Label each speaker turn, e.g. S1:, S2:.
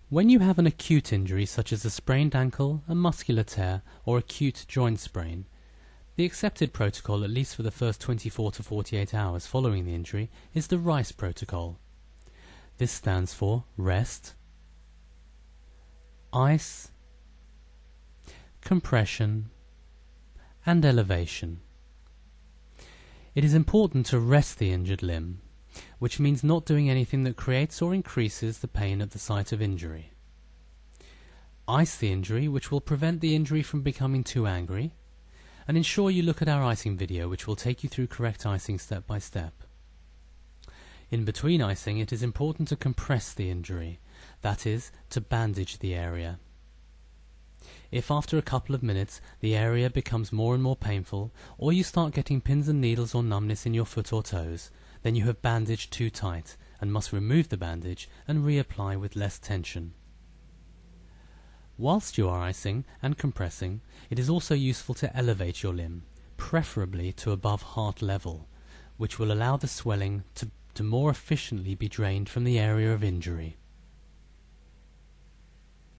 S1: When you have an acute injury such as a sprained ankle, a muscular tear, or acute joint sprain, the accepted protocol, at least for the first 24 to 48 hours following the injury, is the RICE protocol. This stands for rest, ice, compression, and elevation. It is important to rest the injured limb, which means not doing anything that creates or increases the pain at the site of injury. Ice the injury, which will prevent the injury from becoming too angry, and ensure you look at our icing video, which will take you through correct icing step by step. In between icing, it is important to compress the injury, that is, to bandage the area. If after a couple of minutes the area becomes more and more painful, or you start getting pins and needles or numbness in your foot or toes, then you have bandaged too tight and must remove the bandage and reapply with less tension. Whilst you are icing and compressing, it is also useful to elevate your limb, preferably to above heart level, which will allow the swelling to more efficiently be drained from the area of injury.